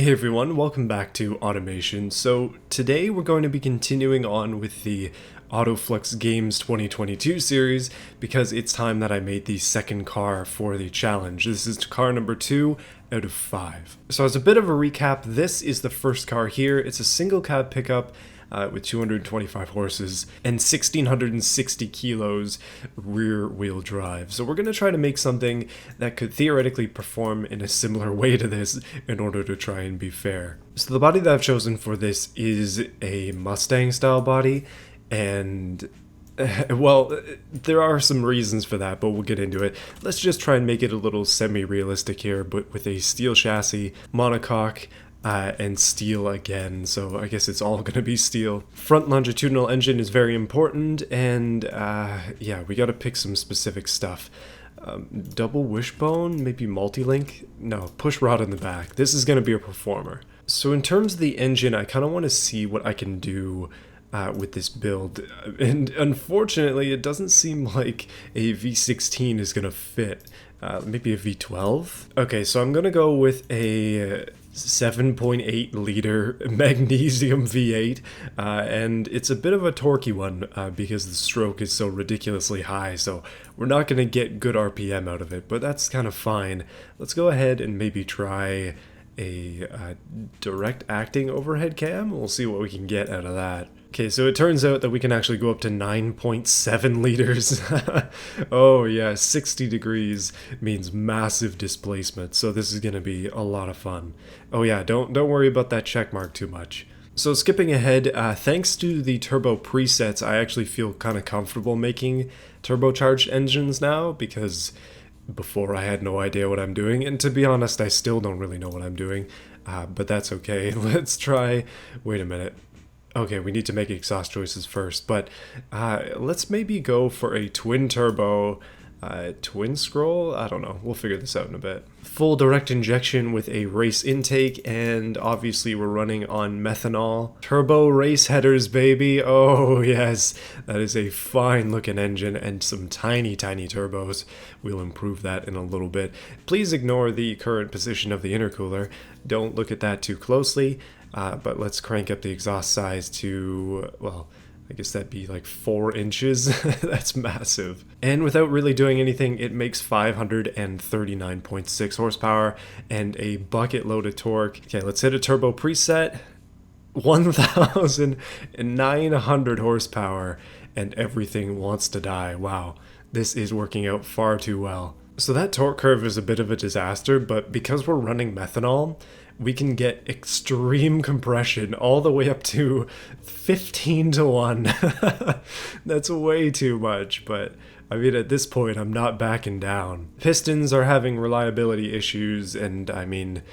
Hey everyone, welcome back to Automation. So today we're going to be continuing on with the AutoFlux Games 2022 series because it's time that I made the second car for the challenge. This is car number 2 out of 5. So as a bit of a recap, this is the first car here. It's a single cab pickup with 225 horses and 1,660 kilos rear wheel drive. So we're going to try to make something that could theoretically perform in a similar way to this in order to try and be fair. So the body that I've chosen for this is a Mustang style body, and well, there are some reasons for that, but we'll get into it. Let's just try and make it a little semi-realistic here, but with a steel chassis, monocoque, and steel again, so I guess it's all going to be steel. Front longitudinal engine is very important, and yeah, we got to pick some specific stuff. Double wishbone, maybe multi-link? No, push rod in the back. This is going to be a performer. So in terms of the engine, I kind of want to see what I can do with this build, and unfortunately it doesn't seem like a V16 is going to fit. Maybe a V12? Okay, so I'm going to go with a 7.8 liter magnesium V8, and it's a bit of a torquey one because the stroke is so ridiculously high, so we're not going to get good RPM out of it, but that's kind of fine. Let's go ahead and maybe try a direct acting overhead cam. We'll see what we can get out of that. Okay, so it turns out that we can actually go up to 9.7 liters. Oh yeah, 60 degrees means massive displacement, so this is going to be a lot of fun. Oh yeah, don't worry about that check mark too much. So skipping ahead, thanks to the turbo presets, I actually feel kind of comfortable making turbocharged engines now, because before I had no idea what I'm doing, and to be honest, I still don't really know what I'm doing, but that's okay. Let's try, wait a minute. Okay, we need to make exhaust choices first, but let's maybe go for a twin turbo, twin scroll? I don't know, we'll figure this out in a bit. Full direct injection with a race intake, and obviously we're running on methanol. Turbo race headers, baby, oh yes, that is a fine looking engine and some tiny turbos. We'll improve that in a little bit. Please ignore the current position of the intercooler, don't look at that too closely. But let's crank up the exhaust size to, well, I guess that'd be like 4 inches. That's massive. And without really doing anything, it makes 539.6 horsepower and a bucket load of torque. Okay, let's hit a turbo preset. 1,900 horsepower and everything wants to die. Wow, this is working out far too well. So that torque curve is a bit of a disaster, but because we're running methanol, we can get extreme compression all the way up to 15 to 1. That's way too much, but I mean, at this point, I'm not backing down. Pistons are having reliability issues, and I mean,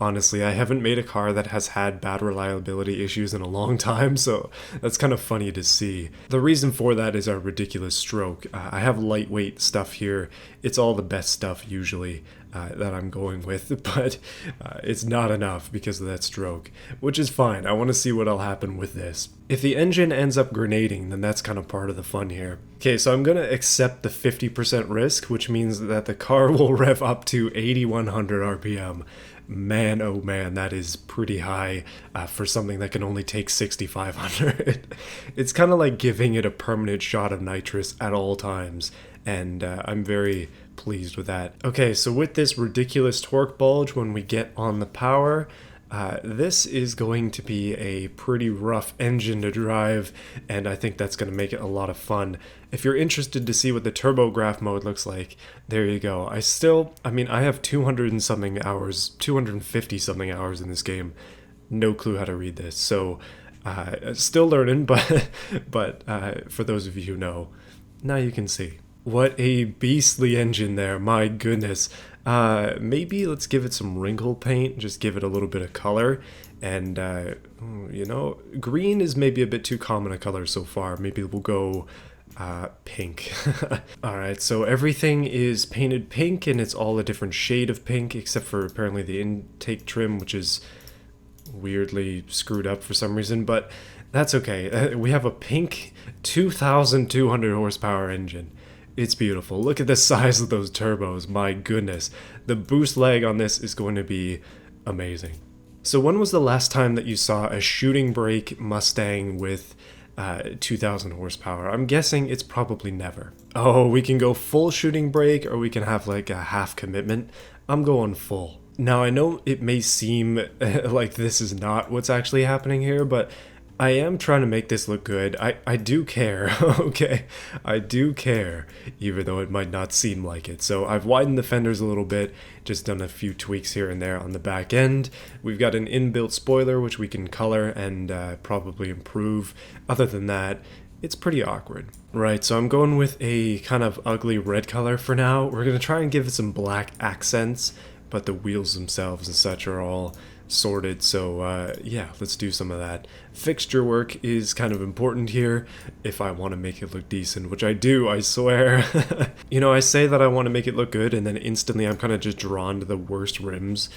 honestly, I haven't made a car that has had bad reliability issues in a long time, so that's kind of funny to see. The reason for that is our ridiculous stroke. I have lightweight stuff here. It's all the best stuff usually that I'm going with, but it's not enough because of that stroke, which is fine. I want to see what'll happen with this. If the engine ends up grenading, then that's kind of part of the fun here. Okay, so I'm going to accept the 50% risk, which means that the car will rev up to 8,100 RPM. Man, oh man, that is pretty high for something that can only take 6,500. It's kind of like giving it a permanent shot of nitrous at all times, and I'm very pleased with that. Okay, so with this ridiculous torque bulge when we get on the power, this is going to be a pretty rough engine to drive, and I think that's going to make it a lot of fun. If you're interested to see what the turbograph mode looks like, there you go. I have 200 and something hours, 250 something hours in this game. No clue how to read this, so still learning, but for those of you who know, now you can see. What a beastly engine there, my goodness. Maybe let's give it some wrinkle paint, just give it a little bit of color, and you know, green is maybe a bit too common a color so far. Maybe we'll go pink. Alright, so everything is painted pink, and it's all a different shade of pink, except for apparently the intake trim, which is weirdly screwed up for some reason, but that's okay. We have a pink 2,200 horsepower engine. It's beautiful. Look at the size of those turbos. My goodness. The boost lag on this is going to be amazing. So when was the last time that you saw a shooting brake Mustang with 2,000 horsepower? I'm guessing it's probably never. Oh, we can go full shooting brake or we can have like a half commitment. I'm going full. Now I know it may seem like this is not what's actually happening here, but I am trying to make this look good. I do care, okay? I do care, even though it might not seem like it. So I've widened the fenders a little bit, just done a few tweaks here and there on the back end. We've got an inbuilt spoiler, which we can color and probably improve. Other than that, it's pretty awkward. Right, so I'm going with a kind of ugly red color for now. We're going to try and give it some black accents, but the wheels themselves and such are all sorted, so yeah, let's do some of that. Fixture work is kind of important here if I want to make it look decent, which I do, I swear. You know, I say that I want to make it look good, and then instantly I'm kind of just drawn to the worst rims,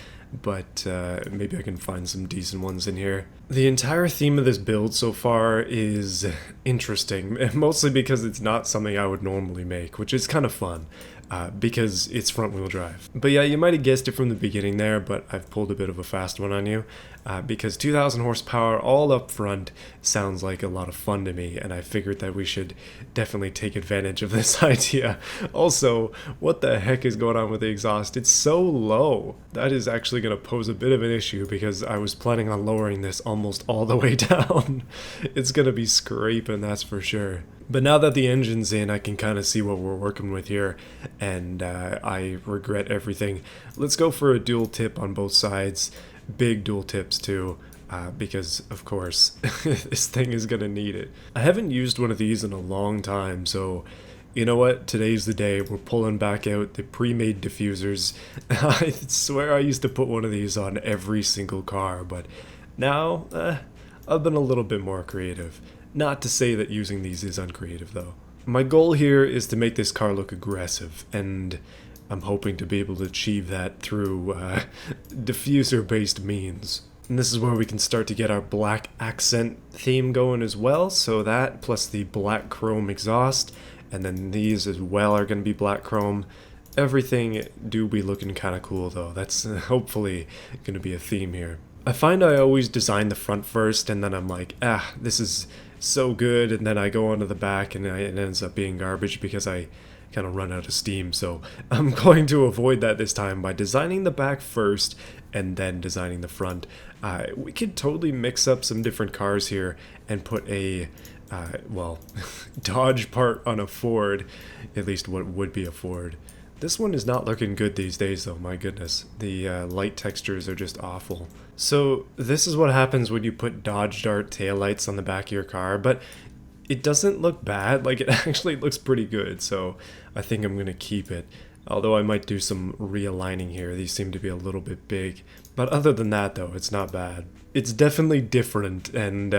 but maybe I can find some decent ones in here. The entire theme of this build so far is interesting, mostly because it's not something I would normally make, which is kind of fun. Because it's front-wheel drive. But yeah, you might have guessed it from the beginning there, but I've pulled a bit of a fast one on you. Because 2,000 horsepower all up front sounds like a lot of fun to me, and I figured that we should definitely take advantage of this idea. Also, what the heck is going on with the exhaust? It's so low. That is actually going to pose a bit of an issue because I was planning on lowering this almost all the way down. It's going to be scraping, that's for sure. But now that the engine's in, I can kind of see what we're working with here, and I regret everything. Let's go for a dual tip on both sides, big dual tips too, because of course this thing is gonna need it. I haven't used one of these in a long time, so you know what? Today's the day. We're pulling back out the pre-made diffusers. I swear I used to put one of these on every single car, but now I've been a little bit more creative. Not to say that using these is uncreative though. My goal here is to make this car look aggressive, and I'm hoping to be able to achieve that through diffuser-based means. And this is where we can start to get our black accent theme going as well, so that plus the black chrome exhaust, and then these as well are going to be black chrome. Everything do be looking kind of cool though. That's hopefully going to be a theme here. I find I always design the front first, and then I'm like, this is so good, and then I go onto the back and it ends up being garbage because I kind of run out of steam. So I'm going to avoid that this time by designing the back first and then designing the front. We could totally mix up some different cars here and put a well, Dodge part on a Ford, at least what would be a Ford. This one is not looking good these days though, my goodness. The light textures are just awful. So this is what happens when you put Dodge Dart taillights on the back of your car, but it doesn't look bad. Like, it actually looks pretty good, so I think I'm going to keep it. Although I might do some realigning here. These seem to be a little bit big. But other than that though, it's not bad. It's definitely different, and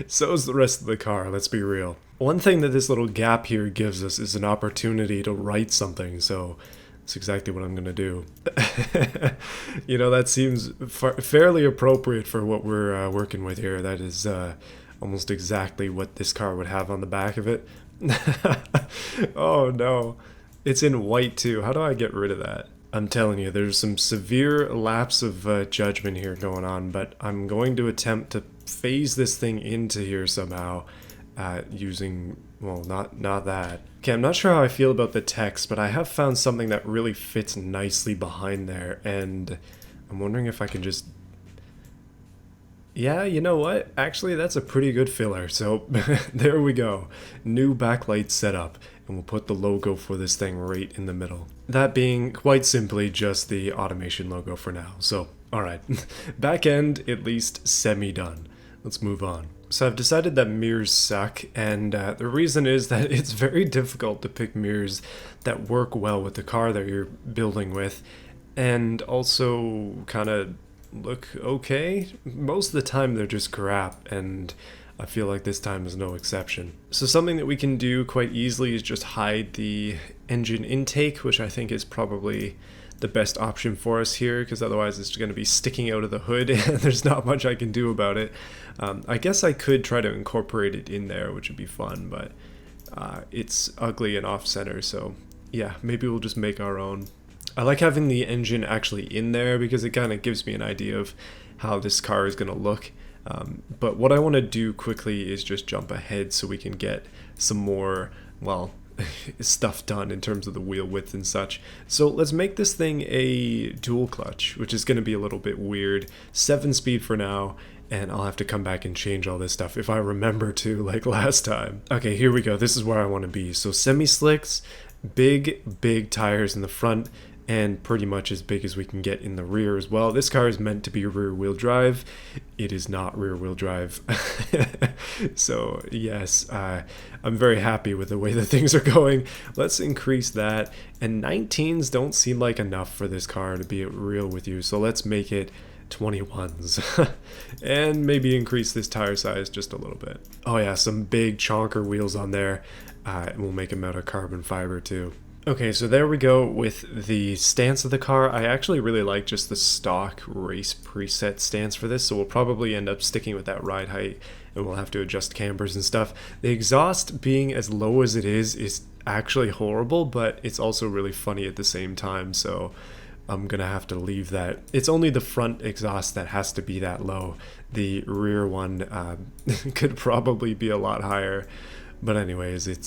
so is the rest of the car, let's be real. One thing that this little gap here gives us is an opportunity to write something, so that's exactly what I'm going to do. You know, that seems fairly appropriate for what we're working with here. That is almost exactly what this car would have on the back of it. Oh no, it's in white too. How do I get rid of that? I'm telling you, there's some severe lapse of judgment here going on, but I'm going to attempt to phase this thing into here somehow using, well, not that. Okay, I'm not sure how I feel about the text, but I have found something that really fits nicely behind there, and I'm wondering if I can just... Yeah, you know what? Actually, that's a pretty good filler, so there we go. New backlight setup, and we'll put the logo for this thing right in the middle. That being, quite simply, just the automation logo for now. So, alright. Back end, at least semi-done. Let's move on. So I've decided that mirrors suck, and the reason is that it's very difficult to pick mirrors that work well with the car that you're building with, and also kind of look okay. Most of the time they're just crap, and I feel like this time is no exception. So something that we can do quite easily is just hide the engine intake, which I think is probably the best option for us here, because otherwise it's going to be sticking out of the hood and there's not much I can do about it. I guess I could try to incorporate it in there, which would be fun, but it's ugly and off-center, so yeah, maybe we'll just make our own. I like having the engine actually in there because it kind of gives me an idea of how this car is going to look. But what I want to do quickly is just jump ahead so we can get some more, well, stuff done in terms of the wheel width and such. So let's make this thing a dual clutch, which is going to be a little bit weird. 7-speed for now, and I'll have to come back and change all this stuff if I remember to, like last time. Okay, here we go. This is where I want to be. So semi-slicks, big tires in the front, and pretty much as big as we can get in the rear as well. This car is meant to be rear-wheel drive. It is not rear-wheel drive. So yes, I'm very happy with the way that things are going. Let's increase that. And 19s don't seem like enough for this car, to be real with you. So let's make it 21s. And maybe increase this tire size just a little bit. Oh yeah, some big chonker wheels on there. We'll make them out of carbon fiber too. Okay, so there we go with the stance of the car. I actually really like just the stock race preset stance for this, so we'll probably end up sticking with that ride height, and we'll have to adjust cambers and stuff. The exhaust being as low as it is actually horrible, but it's also really funny at the same time, so I'm gonna have to leave that. It's only the front exhaust that has to be that low. The rear one could probably be a lot higher. But anyways, it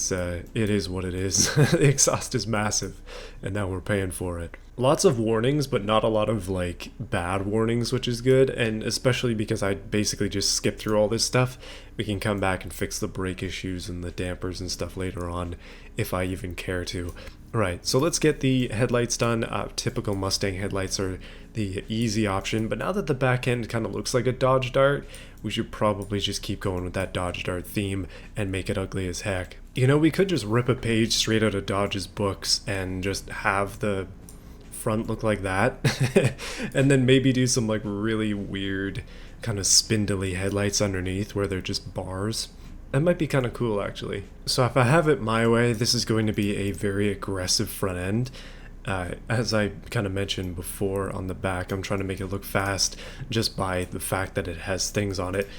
is what it is. The exhaust is massive, and now we're paying for it. Lots of warnings, but not a lot of like bad warnings, which is good. And especially because I basically just skipped through all this stuff, we can come back and fix the brake issues and the dampers and stuff later on, if I even care to. Right, so let's get the headlights done. Typical Mustang headlights are the easy option, but now that the back end kind of looks like a Dodge Dart, we should probably just keep going with that Dodge Dart theme and make it ugly as heck. You know, we could just rip a page straight out of Dodge's books and just have the front look like that, and then maybe do some like really weird kind of spindly headlights underneath where they're just bars. That might be kind of cool, actually. So if I have it my way, this is going to be a very aggressive front end. As I kind of mentioned before on the back, I'm trying to make it look fast just by the fact that it has things on it,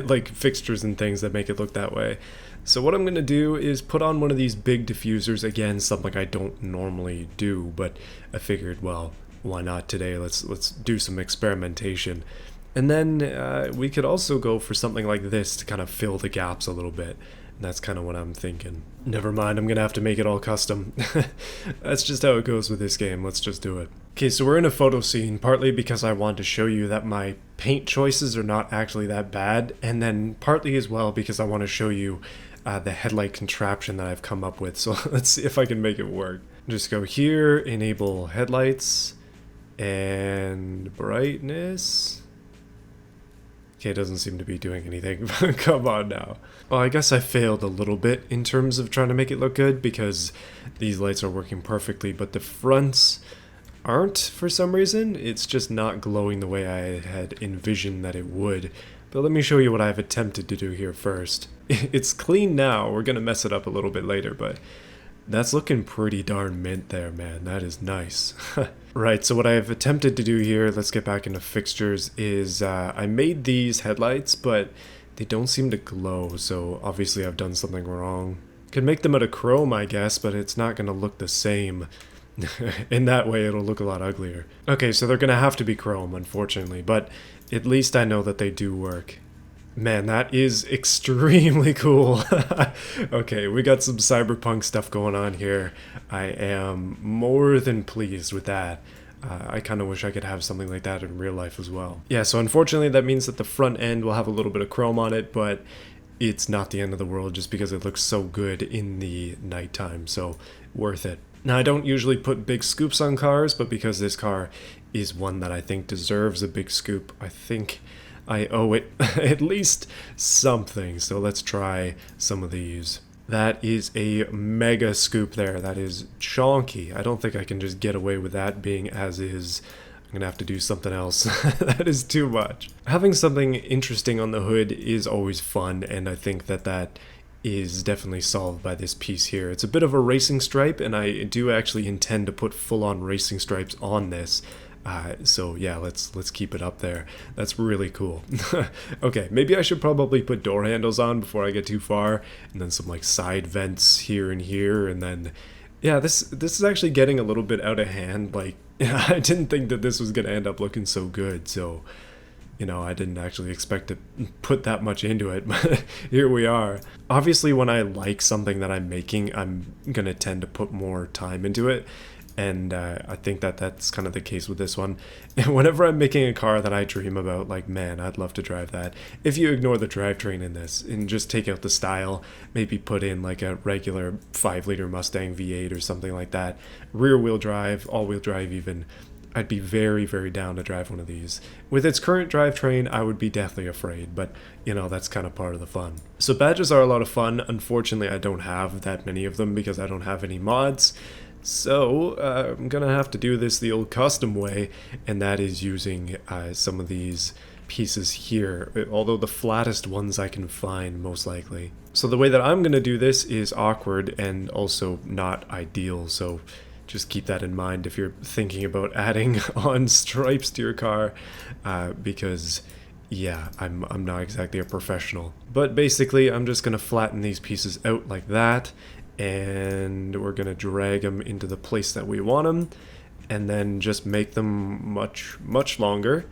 like fixtures and things that make it look that way. So what I'm going to do is put on one of these big diffusers, again, something I don't normally do, but I figured, well, why not today? Let's do some experimentation. And then we could also go for something like this to kind of fill the gaps a little bit. And that's kind of what I'm thinking. Never mind, I'm going to have to make it all custom. That's just how it goes with this game. Let's just do it. Okay, so we're in a photo scene, partly because I want to show you that my paint choices are not actually that bad, and then partly as well because I want to show you the headlight contraption that I've come up with. So let's see if I can make it work. Just go here, enable headlights, and brightness. Okay, it doesn't seem to be doing anything. Come on now. Well, I guess I failed a little bit in terms of trying to make it look good because these lights are working perfectly, but the fronts aren't for some reason. It's just not glowing the way I had envisioned that it would. But let me show you what I've attempted to do here first. It's clean now. We're going to mess it up a little bit later, but that's looking pretty darn mint there, man. That is nice. Right, so what I've attempted to do here, let's get back into fixtures, is I made these headlights, but they don't seem to glow, so obviously I've done something wrong. Could make them out of chrome, I guess, but it's not going to look the same. In that way, it'll look a lot uglier. Okay, so they're going to have to be chrome, unfortunately, but at least I know that they do work. Man, that is extremely cool. Okay, we got some cyberpunk stuff going on here. I am more than pleased with that. I kind of wish I could have something like that in real life as well. Yeah, so unfortunately that means that the front end will have a little bit of chrome on it, but it's not the end of the world just because it looks so good in the nighttime, so worth it. Now, I don't usually put big scoops on cars, but because this car is one that I think deserves a big scoop, I think I owe it at least something. So let's try some of these. That is a mega scoop there. That is chonky. I don't think I can just get away with that being as is. I'm gonna have to do something else. That is too much. Having something interesting on the hood is always fun, and I think that that is definitely solved by this piece here. It's a bit of a racing stripe, and I do actually intend to put full-on racing stripes on this. So yeah, let's keep it up there. That's really cool. Okay, maybe I should probably put door handles on before I get too far, and then some like side vents here and here, and then Yeah, this is actually getting a little bit out of hand. Like, I didn't think that this was gonna end up looking so good, so I didn't actually expect to put that much into it, but here we are. Obviously, when I like something that I'm making, I'm gonna tend to put more time into it, and I think that that's kind of the case with this one. And whenever I'm making a car that I dream about, like, man, I'd love to drive that. If you ignore the drivetrain in this and just take out the style, maybe put in like a regular 5-liter Mustang V8 or something like that, rear-wheel drive, all-wheel drive even, I'd be very, very down to drive one of these. With its current drivetrain, I would be deathly afraid, but that's kind of part of the fun. So badges are a lot of fun. Unfortunately, I don't have that many of them because I don't have any mods. So I'm gonna have to do this the old custom way, and that is using some of these pieces here, although the flattest ones I can find most likely. So the way that I'm gonna do this is awkward and also not ideal, so just keep that in mind if you're thinking about adding on stripes to your car, because yeah, I'm not exactly a professional. But basically, I'm just gonna flatten these pieces out like that, and we're gonna drag them into the place that we want them, and then just make them much longer,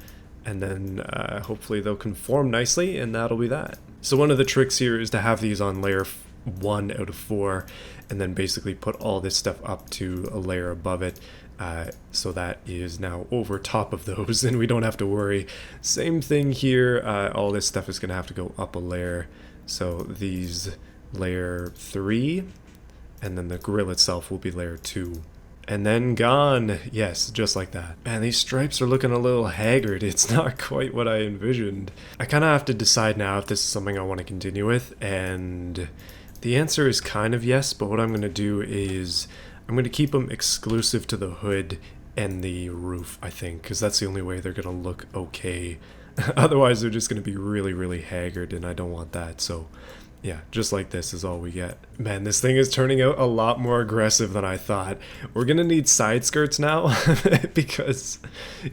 and then hopefully they'll conform nicely, and that'll be that. So one of the tricks here is to have these on layer 1 out of 4, and then basically put all this stuff up to a layer above it, so that is now over top of those and we don't have to worry. Same thing here, all this stuff is gonna have to go up a layer, so these layer 3, and then the grill itself will be layer 2. And then gone. Yes, just like that. Man, these stripes are looking a little haggard. It's not quite what I envisioned. I kind of have to decide now if this is something I want to continue with, and the answer is kind of yes, but what I'm going to do is I'm going to keep them exclusive to the hood and the roof, I think, because that's the only way they're going to look okay. Otherwise, they're just going to be really, really haggard, and I don't want that, so yeah, just like this is all we get. Man, this thing is turning out a lot more aggressive than I thought. We're gonna need side skirts now because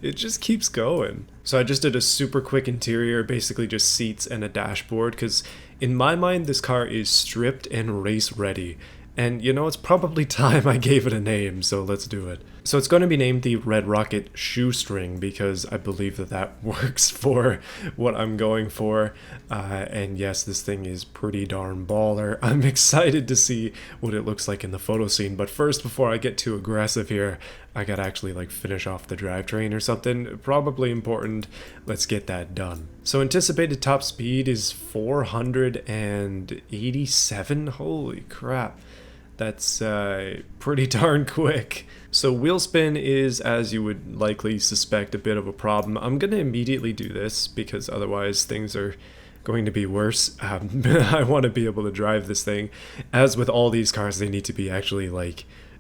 it just keeps going. So I just did a super quick interior, basically just seats and a dashboard, because in my mind this car is stripped and race ready. And it's probably time I gave it a name, so let's do it. So it's going to be named the Red Rocket Shoestring because I believe that that works for what I'm going for. And yes, this thing is pretty darn baller. I'm excited to see what it looks like in the photo scene. But first, before I get too aggressive here, I gotta actually finish off the drivetrain or something. Probably important. Let's get that done. So anticipated top speed is 487. Holy crap. That's pretty darn quick. So wheel spin is, as you would likely suspect, a bit of a problem. I'm going to immediately do this because otherwise things are going to be worse. I want to be able to drive this thing. As with all these cars, they need to be actually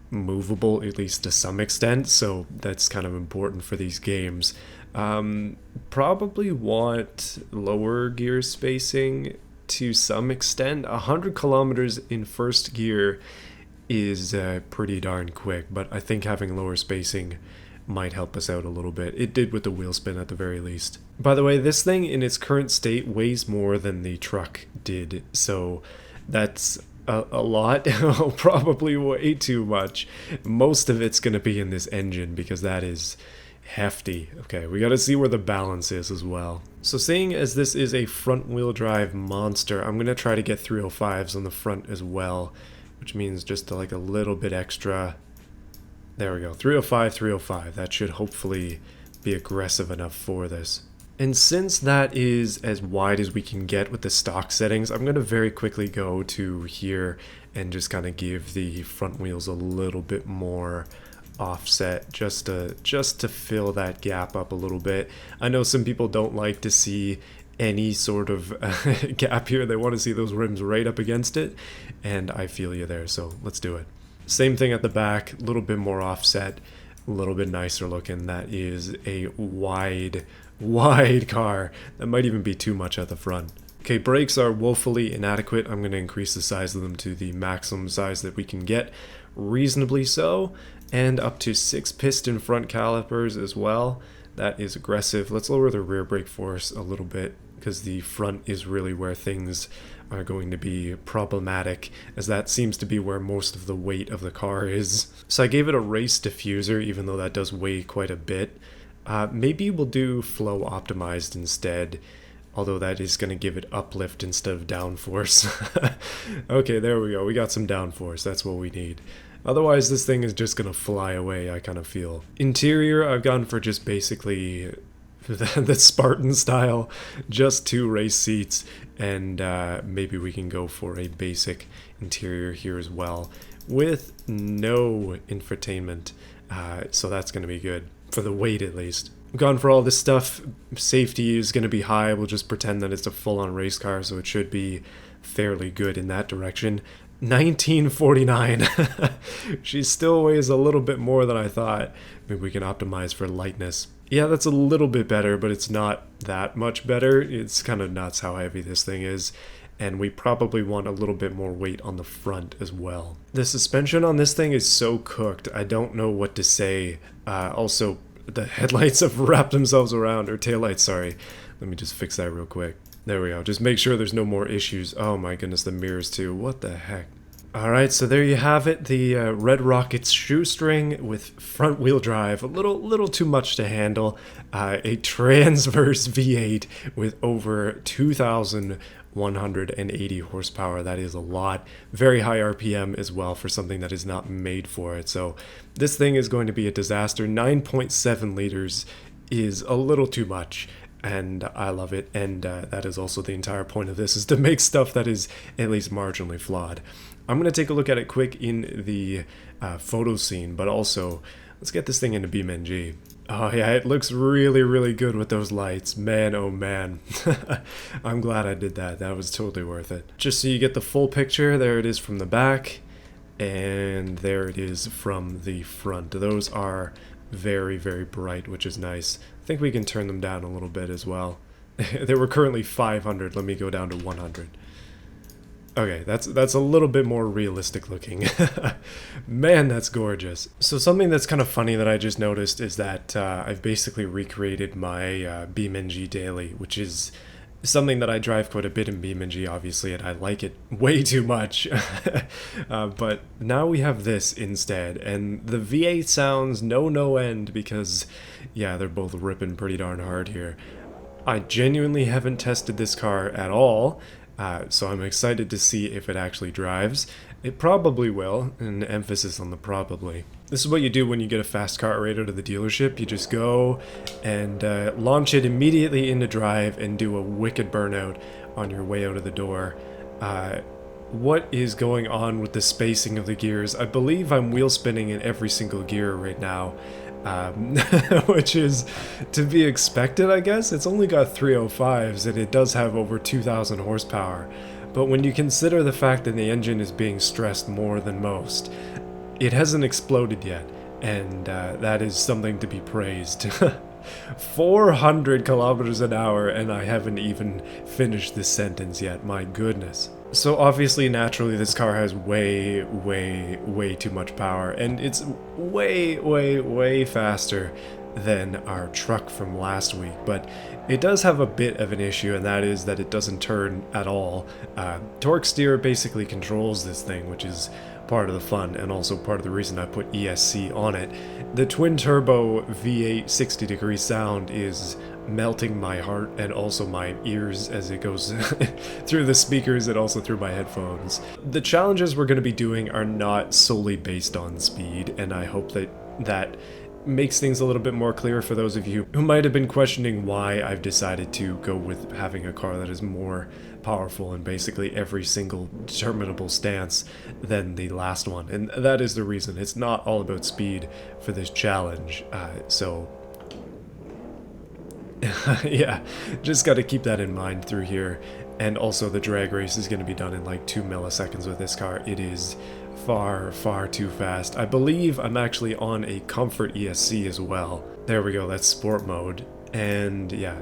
movable, at least to some extent, so that's kind of important for these games. Probably want lower gear spacing to some extent. 100 kilometers in first gear is pretty darn quick, but I think having lower spacing might help us out a little bit. It did with the wheel spin at the very least. By the way, this thing in its current state weighs more than the truck did, so that's a lot. Probably way too much. Most of it's going to be in this engine because that is hefty. Okay, we got to see where the balance is as well. So seeing as this is a front wheel drive monster, I'm going to try to get 305s on the front as well, which means just a little bit extra. There we go, 305, 305. That should hopefully be aggressive enough for this. And since that is as wide as we can get with the stock settings, I'm going to very quickly go to here and just kind of give the front wheels a little bit more offset just to fill that gap up a little bit. I know some people don't like to see any sort of gap here. They want to see those rims right up against it, and I feel you there, so let's do it. Same thing at the back, a little bit more offset, a little bit nicer looking. That is a wide car. That might even be too much at the front. Okay, brakes are woefully inadequate. I'm going to increase the size of them to the maximum size that we can get, reasonably so, and up to 6 piston front calipers as well. That is aggressive. Let's lower the rear brake force a little bit. because the front is really where things are going to be problematic, as that seems to be where most of the weight of the car is. So I gave it a race diffuser, even though that does weigh quite a bit. Maybe we'll do flow optimized instead, although that is going to give it uplift instead of downforce. Okay, there we go. We got some downforce. That's what we need. Otherwise, this thing is just going to fly away, I kind of feel. Interior, I've gone for just basically the Spartan style, just 2 race seats, and maybe we can go for a basic interior here as well, with no infotainment, so that's going to be good, for the weight at least. I've gone for all this stuff. Safety is going to be high. We'll just pretend that it's a full-on race car, so it should be fairly good in that direction. 1949. She still weighs a little bit more than I thought. Maybe we can optimize for lightness. Yeah, that's a little bit better, but it's not that much better. It's kind of nuts how heavy this thing is. And we probably want a little bit more weight on the front as well. The suspension on this thing is so cooked, I don't know what to say. Also, the headlights have wrapped themselves around, or taillights, sorry. Let me just fix that real quick. There we go. Just make sure there's no more issues. Oh my goodness, the mirrors too. What the heck? Alright, so there you have it. The Red Rocket's shoestring with front wheel drive. A little too much to handle. A transverse V8 with over 2,180 horsepower. That is a lot. Very high RPM as well for something that is not made for it. So this thing is going to be a disaster. 9.7 liters is a little too much, and I love it. And that is also the entire point of this, is to make stuff that is at least marginally flawed. I'm going to take a look at it quick in the photo scene, but also let's get this thing into BeamNG. Oh yeah, it looks really good with those lights. Man, oh man. I'm glad I did that. That was totally worth it. Just so you get the full picture, there it is from the back, and there it is from the front. Those are very bright, which is nice. I think we can turn them down a little bit as well. They were currently 500. Let me go down to 100. Okay, that's a little bit more realistic looking. Man, that's gorgeous. So something that's kind of funny that I just noticed is that I've basically recreated my BeamNG daily, which is something that I drive quite a bit in BeamNG, obviously, and I like it way too much. But now we have this instead, and the V8 sounds no end because, yeah, they're both ripping pretty darn hard here. I genuinely haven't tested this car at all. So I'm excited to see if it actually drives. It probably will, an emphasis on the probably. This is what you do when you get a fast car right out of the dealership. You just go and launch it immediately into drive and do a wicked burnout on your way out of the door. What is going on with the spacing of the gears? I believe I'm wheel spinning in every single gear right now. Which is to be expected, I guess. It's only got 305s and it does have over 2,000 horsepower. But when you consider the fact that the engine is being stressed more than most, it hasn't exploded yet, and that is something to be praised. 400 kilometers an hour, and I haven't even finished this sentence yet. My goodness. So obviously, naturally, this car has way too much power, and it's way faster than our truck from last week. But it does have a bit of an issue, and that is that it doesn't turn at all. Torque steer basically controls this thing, which is part of the fun, and also part of the reason I put ESC on it. The twin turbo V8 60-degree sound is melting my heart and also my ears as it goes through the speakers and also through my headphones. The challenges we're going to be doing are not solely based on speed, and I hope that makes things a little bit more clear for those of you who might have been questioning why I've decided to go with having a car that is more powerful in basically every single determinable stance than the last one. And that is the reason. It's not all about speed for this challenge. So yeah, just got to keep that in mind through here. And also the drag race is going to be done in like 2 milliseconds with this car. It is far too fast. I believe I'm actually on a comfort ESC as well. There we go, that's sport mode. And yeah,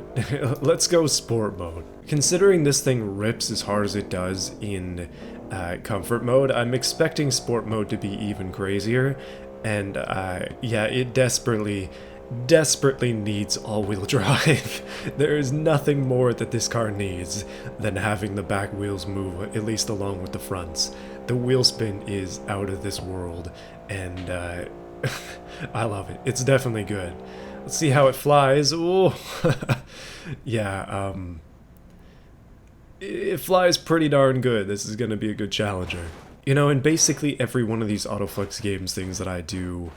let's go sport mode. Considering this thing rips as hard as it does in comfort mode, I'm expecting sport mode to be even crazier. And yeah, it desperately desperately needs all-wheel drive. There is nothing more that this car needs than having the back wheels move, at least along with the fronts. The wheel spin is out of this world, and I love it. It's definitely good. Let's see how it flies. Ooh. Yeah, it flies pretty darn good. This is going to be a good challenger. You know, in basically every one of these AutoFlux Games things that I do,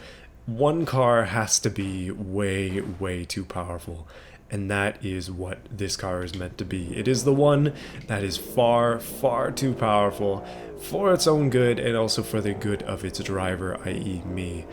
one car has to be way, way too powerful. And that is what this car is meant to be. It is the one that is far, far too powerful for its own good and also for the good of its driver, i.e. me.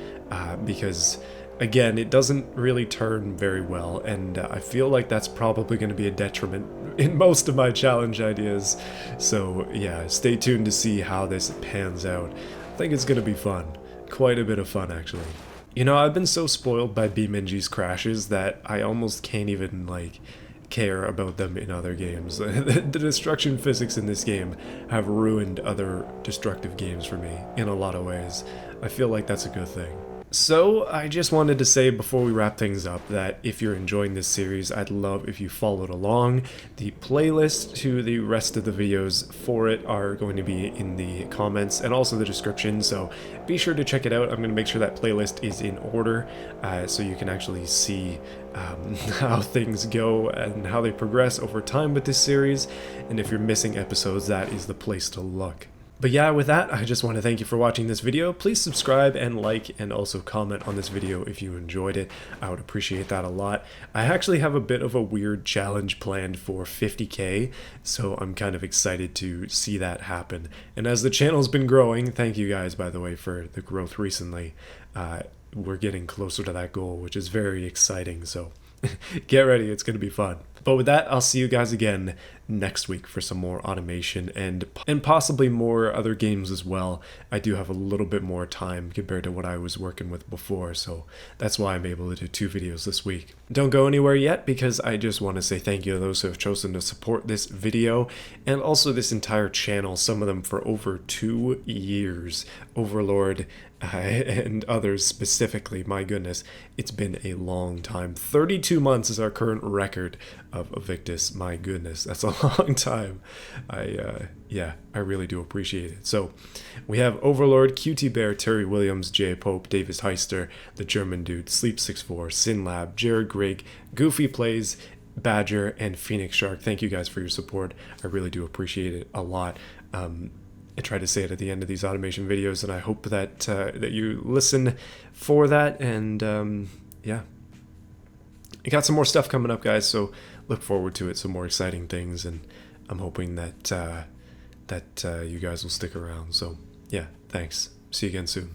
Because, again, it doesn't really turn very well, and I feel like that's probably going to be a detriment in most of my challenge ideas. So, yeah, stay tuned to see how this pans out. I think it's going to be fun. Quite a bit of fun, actually. You know, I've been so spoiled by BeamNG's crashes that I almost can't even, like, care about them in other games. The destruction physics in this game have ruined other destructive games for me in a lot of ways. I feel like that's a good thing. So, I just wanted to say before we wrap things up that if you're enjoying this series, I'd love if you followed along. The playlist to the rest of the videos for it are going to be in the comments and also the description, so be sure to check it out. I'm going to make sure that playlist is in order so you can actually see how things go and how they progress over time with this series, and if you're missing episodes, that is the place to look. But yeah, with that, I just want to thank you for watching this video. Please subscribe and like and also comment on this video if you enjoyed it. I would appreciate that a lot. I actually have a bit of a weird challenge planned for 50K, so I'm kind of excited to see that happen. And as the channel's been growing, thank you guys, by the way, for the growth recently. We're getting closer to that goal, which is very exciting, so get ready, it's going to be fun. But with that, I'll see you guys again next week for some more automation and possibly more other games as well. I do have a little bit more time compared to what I was working with before, so that's why I'm able to do 2 videos this week. Don't go anywhere yet, because I just want to say thank you to those who have chosen to support this video and also this entire channel, some of them for over 2 years. Overlord and others specifically, my goodness, it's been a long time. 32 months is our current record of Evictus. My goodness, that's a long time. Yeah, I really do appreciate it. So we have Overlord, QT Bear, Terry Williams, Jay Pope, Davis Heister, The German Dude, Sleep64, Sinlab, Jared Grigg, Goofy Plays, Badger, and Phoenix Shark. Thank you guys for your support. I really do appreciate it a lot. I try to say it at the end of these automation videos, and I hope that that you listen for that. And yeah, I got some more stuff coming up, guys, so look forward to it. Some more exciting things, and I'm hoping that you guys will stick around. So yeah, thanks. See you again soon.